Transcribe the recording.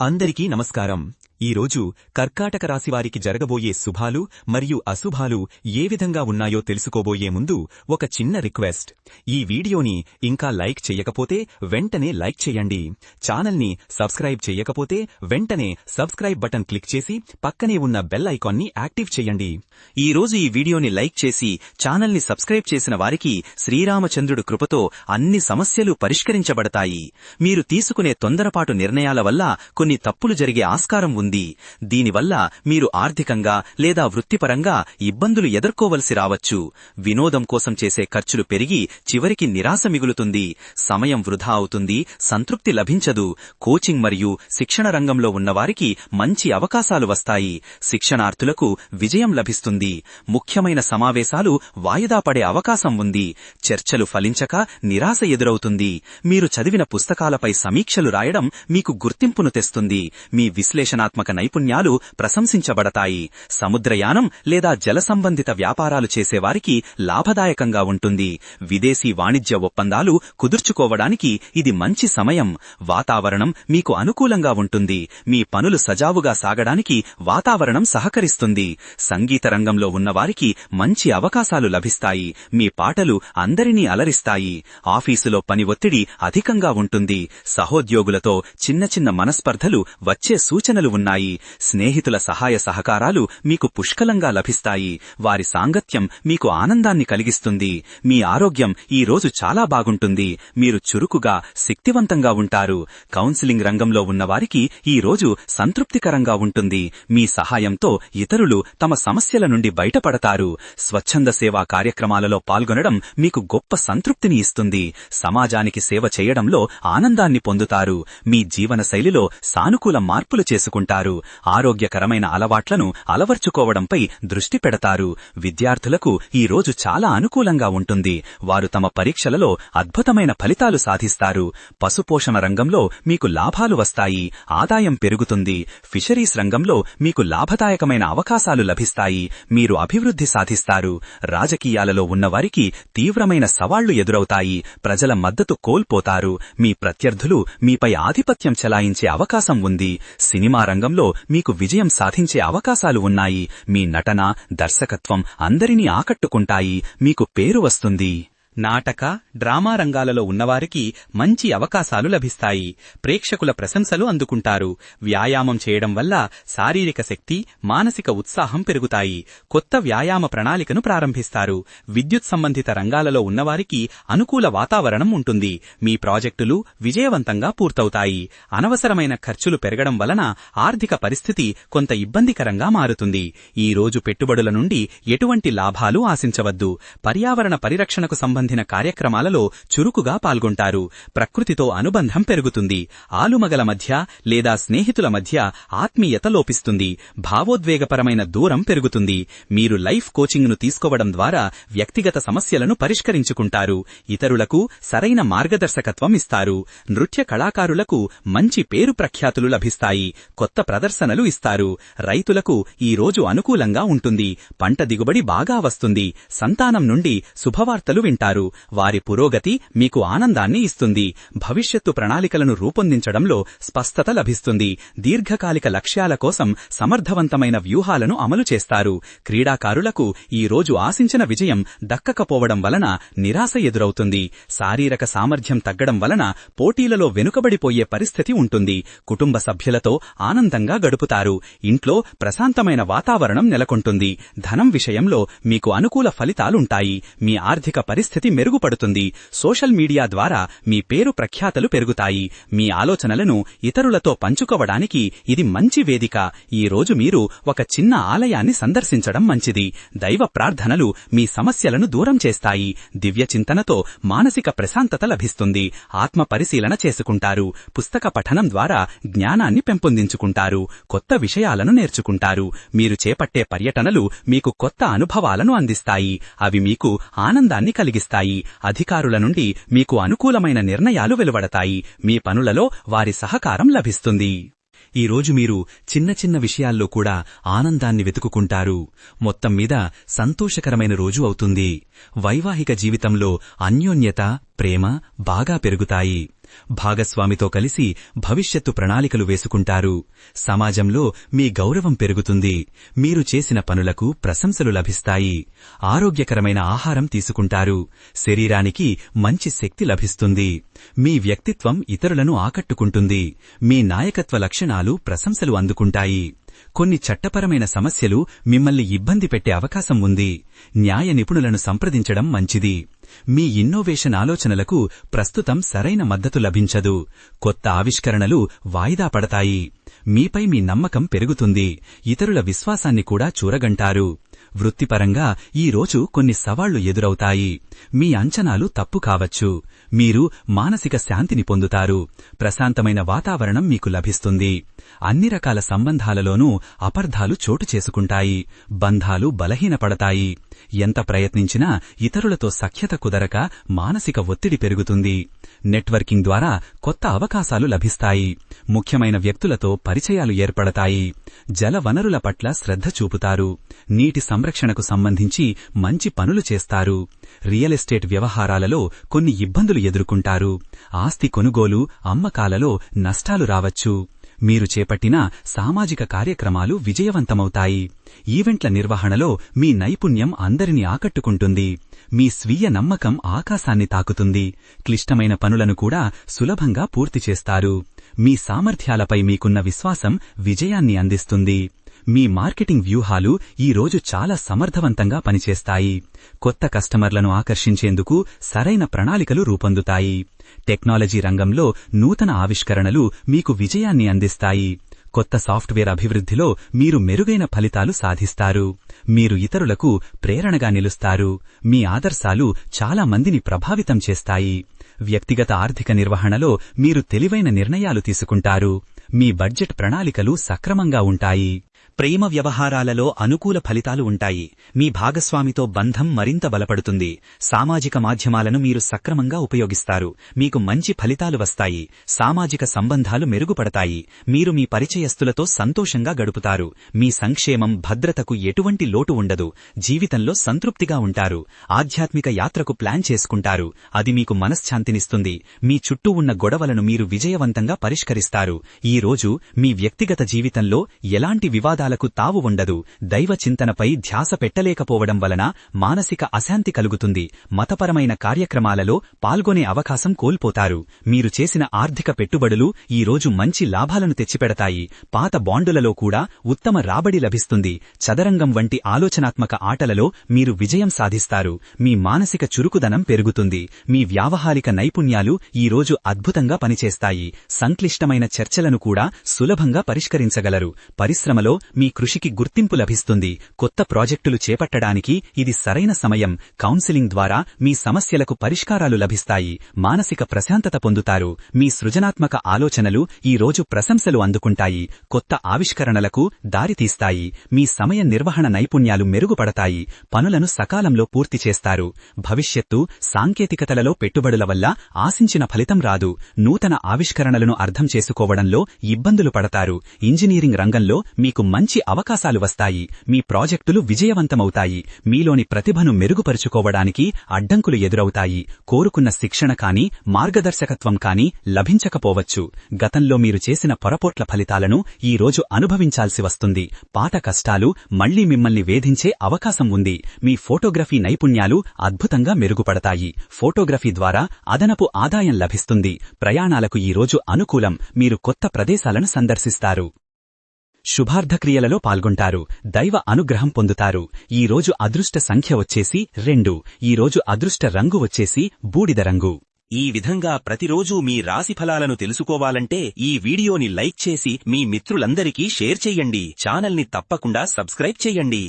అందరికీ నమస్కారం. ఈరోజు కర్కాటక రాశివారికి జరగబోయే శుభాలు మరియు అశుభాలు ఏ విధంగా ఉన్నాయో తెలుసుకోబోయే ముందు ఒక చిన్న రిక్వెస్ట్. ఈ వీడియోని ఇంకా లైక్ చెయ్యకపోతే వెంటనే లైక్ చేయండి. ఛానల్ని సబ్స్క్రైబ్ చెయ్యకపోతే వెంటనే సబ్స్క్రైబ్ బటన్ క్లిక్ చేసి పక్కనే ఉన్న బెల్ ఐకాన్ని యాక్టివ్ చేయండి. ఈరోజు ఈ వీడియోని లైక్ చేసి ఛానల్ని సబ్స్క్రైబ్ చేసిన వారికి శ్రీరామచంద్రుడు కృపతో అన్ని సమస్యలు పరిష్కరించబడతాయి. మీరు తీసుకునే తొందరపాటు నిర్ణయాల వల్ల కొన్ని తప్పులు జరిగే ఆస్కారం ఉంది. దీనివల్ల మీరు ఆర్థికంగా లేదా వృత్తిపరంగా ఇబ్బందులు ఎదుర్కోవలసి రావచ్చు. వినోదం కోసం చేసే ఖర్చులు పెరిగి చివరికి నిరాశ మిగులుతుంది. సమయం వృధా అవుతుంది, సంతృప్తి లభించదు. కోచింగ్ మరియు శిక్షణ రంగంలో ఉన్నవారికి మంచి అవకాశాలు వస్తాయి. శిక్షణార్థులకు విజయం లభిస్తుంది. ముఖ్యమైన సమావేశాలు వాయిదా పడే అవకాశం ఉంది. చర్చలు ఫలించక నిరాశ ఎదురవుతుంది. మీరు చదివిన పుస్తకాలపై సమీక్షలు రాయడం మీకు గుర్తింపును తెస్తుంది. మీ విశ్లేషణాత్మక నైపుణ్యాలు ప్రశంసించబడతాయి. సముద్రయానం లేదా జల సంబంధిత వ్యాపారాలు చేసేవారికి లాభదాయకంగా ఉంటుంది. విదేశీ వాణిజ్య ఒప్పందాలు కుదుర్చుకోవడానికి ఇది మంచి సమయం. వాతావరణం మీకు అనుకూలంగా ఉంటుంది. మీ పనులు సజావుగా సాగడానికి వాతావరణం సహకరిస్తుంది. సంగీత రంగంలో ఉన్నవారికి మంచి అవకాశాలు లభిస్తాయి. మీ పాటలు అందరినీ అలరిస్తాయి. ఆఫీసులో పని ఒత్తిడి అధికంగా ఉంటుంది. సహోద్యోగులతో చిన్న చిన్న మనస్పర్ధలు వచ్చే సూచనలు ఉన్నాయి. స్నేహితుల సహాయ సహకారాలు మీకు పుష్కలంగా లభిస్తాయి. వారి సాంగత్యం మీకు ఆనందాన్ని కలిగిస్తుంది. మీ ఆరోగ్యం ఈ రోజు చాలా బాగుంటుంది. మీరు చురుకుగా, శక్తివంతంగా ఉంటారు. కౌన్సిలింగ్ రంగంలో ఉన్నవారికి ఈ రోజు సంతృప్తికరంగా ఉంటుంది. మీ సహాయంతో ఇతరులు తమ సమస్యల నుండి బయటపడతారు. స్వచ్ఛంద సేవా కార్యక్రమాలలో పాల్గొనడం మీకు గొప్ప సంతృప్తిని ఇస్తుంది. సమాజానికి సేవ చేయడంలో ఆనందాన్ని పొందుతారు. మీ జీవనశైలిలో సానుకూల మార్పులు చేసుకుంటారు. ఆరోగ్యకరమైన అలవాట్లను అలవర్చుకోవడంపై దృష్టి పెడతారు. విద్యార్థులకు ఈ రోజు చాలా అనుకూలంగా ఉంటుంది. వారు తమ పరీక్షలలో అద్భుతమైన ఫలితాలు సాధిస్తారు. పశుపోషణ రంగంలో మీకు లాభాలు వస్తాయి. ఆదాయం పెరుగుతుంది. ఫిషరీస్ రంగంలో మీకు లాభదాయకమైన అవకాశాలు లభిస్తాయి. మీరు అభివృద్ధి సాధిస్తారు. రాజకీయాలలో ఉన్నవారికి తీవ్రమైన సవాళ్లు ఎదురవుతాయి. ప్రజల మద్దతు కోల్పోతారు. మీ ప్రత్యర్థులు మీపై ఆధిపత్యం చెలాయించే అవకాశం ఉంది. సినిమా రంగంలో మీకు విజయం సాధించే అవకాశాలు ఉన్నాయి. మీ నటన, దర్శకత్వం అందరినీ ఆకట్టుకుంటాయి. మీకు పేరు వస్తుంది. నాటక, డ్రామా రంగాలలో ఉన్నవారికి మంచి అవకాశాలు లభిస్తాయి. ప్రేక్షకుల ప్రశంసలు అందుకుంటారు. వ్యాయామం చేయడం వల్ల శారీరక శక్తి, మానసిక ఉత్సాహం పెరుగుతాయి. కొత్త వ్యాయామ ప్రణాళికను ప్రారంభిస్తారు. విద్యుత్ సంబంధిత రంగాలలో ఉన్నవారికి అనుకూల వాతావరణం ఉంటుంది. మీ ప్రాజెక్టులు విజయవంతంగా పూర్తవుతాయి. అనవసరమైన ఖర్చులు పెరగడం వలన ఆర్థిక పరిస్థితి కొంత ఇబ్బందికరంగా మారుతుంది. ఈ రోజు పెట్టుబడుల నుండి ఎటువంటి లాభాలు ఆశించవద్దు. పర్యావరణ పరిరక్షణకు సంబంధించిన కార్యక్రమాలలో చురుకుగా పాల్గొంటారు. ప్రకృతితో అనుబంధం పెరుగుతుంది. ఆలుమగల మధ్య లేదా స్నేహితుల మధ్య ఆత్మీయత లోపిస్తుంది. భావోద్వేగపరమైన దూరం పెరుగుతుంది. మీరు లైఫ్ కోచింగ్ను తీసుకోవడం ద్వారా వ్యక్తిగత సమస్యలను పరిష్కరించుకుంటారు. ఇతరులకు సరైన మార్గదర్శకత్వం ఇస్తారు. నృత్య కళాకారులకు మంచి పేరు ప్రఖ్యాతులు లభిస్తాయి. కొత్త ప్రదర్శనలు ఇస్తారు. రైతులకు ఈ రోజు అనుకూలంగా ఉంటుంది. పంట దిగుబడి బాగా వస్తుంది. సంతానం నుండి శుభవార్తలు వింటారు. వారి పురోగతి మీకు ఆనందాన్ని ఇస్తుంది. భవిష్యత్తు ప్రణాళికలను రూపొందించడంలో స్పష్టత లభిస్తుంది. దీర్ఘకాలిక లక్ష్యాల కోసం సమర్థవంతమైన వ్యూహాలను అమలు చేస్తారు. క్రీడాకారులకు ఈ రోజు ఆశించిన విజయం దక్కకపోవడం వలన నిరాశ ఎదురవుతుంది. శారీరక సామర్థ్యం తగ్గడం వలన పోటీలలో వెనుకబడిపోయే పరిస్థితి ఉంటుంది. కుటుంబ సభ్యులతో ఆనందంగా గడుపుతారు. ఇంట్లో ప్రశాంతమైన వాతావరణం నెలకొంటుంది. ధనం విషయంలో మీకు అనుకూల ఫలితాలుంటాయి. మీ ఆర్థిక పరిస్థితి మెరుగుపడుతుంది. సోషల్ మీడియా ద్వారా మీ పేరు ప్రఖ్యాతలు పెరుగుతాయి. మీ ఆలోచనలను ఇతరులతో పంచుకోవడానికి ఇది మంచి వేదిక. ఈ రోజు మీరు ఒక చిన్న ఆలయాన్ని సందర్శించడం మంచిది. దైవ ప్రార్థనలు మీ సమస్యలను దూరం చేస్తాయి. దివ్య చింతనతో మానసిక ప్రశాంతత లభిస్తుంది. ఆత్మ పరిశీలన చేసుకుంటారు. పుస్తక పఠనం ద్వారా జ్ఞానాన్ని పెంపొందించుకుంటారు. కొత్త విషయాలను నేర్చుకుంటారు. మీరు చేపట్టే పర్యటనలు మీకు కొత్త అనుభవాలను అందిస్తాయి. అవి మీకు ఆనందాన్ని కలిగిస్తాయి. అధికారుల నుండి మీకు అనుకూలమైన నిర్ణయాలు వెలువడతాయి. మీ పనులలో వారి సహకారం లభిస్తుంది. ఈరోజు మీరు చిన్న చిన్న విషయాల్లో కూడా ఆనందాన్ని వెతుకుకుంటారు. మొత్తం మీద సంతోషకరమైన రోజు అవుతుంది. వైవాహిక జీవితంలో అన్యోన్యత, ప్రేమ బాగా పెరుగుతాయి. భాగస్వామితో కలిసి భవిష్యత్తు ప్రణాళికలు వేసుకుంటారు. సమాజంలో మీ గౌరవం పెరుగుతుంది. మీరు చేసిన పనులకు ప్రశంసలు లభిస్తాయి. ఆరోగ్యకరమైన ఆహారం తీసుకుంటారు. శరీరానికి మంచి శక్తి లభిస్తుంది. మీ వ్యక్తిత్వం ఇతరులను ఆకట్టుకుంటుంది. మీ నాయకత్వ లక్షణాలు ప్రశంసలు అందుకుంటాయి. కొన్ని చట్టపరమైన సమస్యలు మిమ్మల్ని ఇబ్బంది పెట్టే అవకాశం ఉంది. న్యాయ నిపుణులను సంప్రదించడం మంచిది. మీ ఇన్నోవేషన్ ఆలోచనలకు ప్రస్తుతం సరైన మద్దతు లభించదు. కొత్త ఆవిష్కరణలు వాయిదా పడతాయి. మీపై మీ నమ్మకం పెరుగుతుంది. ఇతరుల విశ్వాసాన్ని కూడా చూరగంటారు. వృత్తిపరంగా ఈ రోజు కొన్ని సవాళ్లు ఎదురవుతాయి. మీ అంచనాలు తప్పు కావచ్చు. మీరు మానసిక శాంతిని పొందుతారు. ప్రశాంతమైన వాతావరణం మీకు లభిస్తుంది. అన్ని రకాల సంబంధాలలోనూ అపార్థాలు చోటు చేసుకుంటాయి. బంధాలు బలహీనపడతాయి. ఎంత ప్రయత్నించినా ఇతరులతో సఖ్యత కుదరక మానసిక ఒత్తిడి పెరుగుతుంది. నెట్వర్కింగ్ ద్వారా కొత్త అవకాశాలు లభిస్తాయి. ముఖ్యమైన వ్యక్తులతో పరిచయాలు ఏర్పడతాయి. జల వనరుల పట్ల శ్రద్ధ చూపుతారు. నీటి సంరక్షణకు సంబంధించి మంచి పనులు చేస్తారు. రియల్ ఎస్టేట్ వ్యవహారాలలో కొన్ని ఇబ్బందులు ఎదుర్కొంటారు. ఆస్తి కొనుగోలు, అమ్మకాలలో నష్టాలు రావచ్చు. మీరు చేపట్టిన సామాజిక కార్యక్రమాలు విజయవంతమవుతాయి. ఈవెంట్ల నిర్వహణలో మీ నైపుణ్యం అందరినీ ఆకట్టుకుంటుంది. మీ స్వీయ నమ్మకం ఆకాశాన్ని తాకుతుంది. క్లిష్టమైన పనులను కూడా సులభంగా పూర్తి చేస్తారు. మీ సామర్థ్యాలపై మీకున్న విశ్వాసం విజయాన్ని అందిస్తుంది. మీ మార్కెటింగ్ వ్యూహాలు ఈ రోజు చాలా సమర్థవంతంగా పనిచేస్తాయి. కొత్త కస్టమర్లను ఆకర్షించేందుకు సరైన ప్రణాళికలు రూపొందుతాయి. టెక్నాలజీ రంగంలో నూతన ఆవిష్కరణలు మీకు విజయాన్ని అందిస్తాయి. కొత్త సాఫ్ట్వేర్ అభివృద్ధిలో మీరు మెరుగైన ఫలితాలు సాధిస్తారు. మీరు ఇతరులకు ప్రేరణగా నిలుస్తారు. మీ ఆదర్శాలు చాలా మందిని ప్రభావితం చేస్తాయి. వ్యక్తిగత ఆర్థిక నిర్వహణలో మీరు తెలివైన నిర్ణయాలు తీసుకుంటారు. మీ బడ్జెట్ ప్రణాళికలు సక్రమంగా ఉంటాయి. ప్రేమ వ్యవహారాలలో అనుకూల ఫలితాలు ఉంటాయి. మీ భాగస్వామితో బంధం మరింత బలపడుతుంది. సామాజిక మాధ్యమాలను మీరు సక్రమంగా ఉపయోగిస్తారు. మీకు మంచి ఫలితాలు వస్తాయి. సామాజిక సంబంధాలు మెరుగుపడతాయి. మీరు మీ పరిచయస్తులతో సంతోషంగా గడుపుతారు. మీ సంక్షేమం, భద్రతకు ఎటువంటి లోటు ఉండదు. జీవితంలో సంతృప్తిగా ఉంటారు. ఆధ్యాత్మిక యాత్రకు ప్లాన్ చేసుకుంటారు. అది మీకు మనశ్శాంతినిస్తుంది. మీ చుట్టూ ఉన్న గొడవలను మీరు విజయవంతంగా పరిష్కరిస్తారు. ఈ రోజు మీ వ్యక్తిగత జీవితంలో ఎలాంటి వివాదాలకు తావు ఉండదు. దైవ చింతనపై ధ్యాస పెట్టలేకపోవడం వలన మానసిక అశాంతి కలుగుతుంది. మతపరమైన కార్యక్రమాలలో పాల్గొనే అవకాశం కోల్పోతారు. మీరు చేసిన ఆర్థిక పెట్టుబడులు ఈ రోజు మంచి లాభాలను తెచ్చిపెడతాయి. పాత బాండులలో కూడా ఉత్తమ రాబడి లభిస్తుంది. చదరంగం వంటి ఆలోచనాత్మక ఆటలలో మీరు విజయం సాధిస్తారు. మీ మానసిక చురుకుదనం పెరుగుతుంది. మీ వ్యావహారిక నైపుణ్యాలు ఈ రోజు అద్భుతంగా పనిచేస్తాయి. సంక్లిష్టమైన చర్చలను కూడా సులభంగా పరిష్కరించగలరు. పరిశ్రమలో మీ కృషికి గుర్తింపు లభిస్తుంది. కొత్త ప్రాజెక్టులు చేపట్టడానికి ఇది సరైన సమయం. కౌన్సిలింగ్ ద్వారా మీ సమస్యలకు పరిష్కారాలు లభిస్తాయి. మానసిక ప్రశాంతత పొందుతారు. మీ సృజనాత్మక ఆలోచనలు ఈ రోజు ప్రశంసలు అందుకుంటాయి. కొత్త ఆవిష్కరణలకు దారితీస్తాయి. మీ సమయ నిర్వహణ నైపుణ్యాలు మెరుగుపడతాయి. పనులను సకాలంలో పూర్తి చేస్తారు. భవిష్యత్తు సాంకేతికతలలో పెట్టుబడుల వల్ల ఆశించిన ఫలితం రాదు. నూతన ఆవిష్కరణలను అర్థం చేసుకోవడంలో ఇబ్బందులు పడతారు. ఇంజనీరింగ్ రంగంలో మీకు మంచి అవకాశాలు వస్తాయి. మీ ప్రాజెక్టులు విజయవంతమవుతాయి. మీలోని ప్రతిభను మెరుగుపరుచుకోవడానికి అడ్డంకులు ఎదురవుతాయి. కోరుకున్న శిక్షణ కానీ మార్గదర్శకత్వం కానీ లభించకపోవచ్చు. గతంలో మీరు చేసిన పొరపాట్ల ఫలితాలను ఈ రోజు అనుభవించాల్సి వస్తుంది. పాత కష్టాలు మళ్లీ మిమ్మల్ని వేధించే అవకాశం ఉంది. మీ ఫోటోగ్రఫీ నైపుణ్యాలు అద్భుతంగా మెరుగుపడతాయి. ఫోటోగ్రఫీ ద్వారా అదనపు ఆదాయం లభిస్తుంది. ప్రయాణాలకు ఈ రోజు అనుకూలం. మీరు కొత్త ప్రదేశాలను సందర్శిస్తారు. శుభార్థక్రియలలో పాల్గొంటారు. దైవ అనుగ్రహం పొందుతారు. ఈ రోజు అదృష్ట సంఖ్య వచ్చేసి 2. ఈ రోజు అదృష్ట రంగు వచ్చేసి బూడిద రంగు. ఈ విధంగా ప్రతిరోజూ మీ రాశిఫలాలను తెలుసుకోవాలంటే ఈ వీడియోని లైక్ చేసి మీ మిత్రులందరికీ షేర్ చెయ్యండి. ఛానల్ని తప్పకుండా సబ్స్క్రైబ్ చెయ్యండి.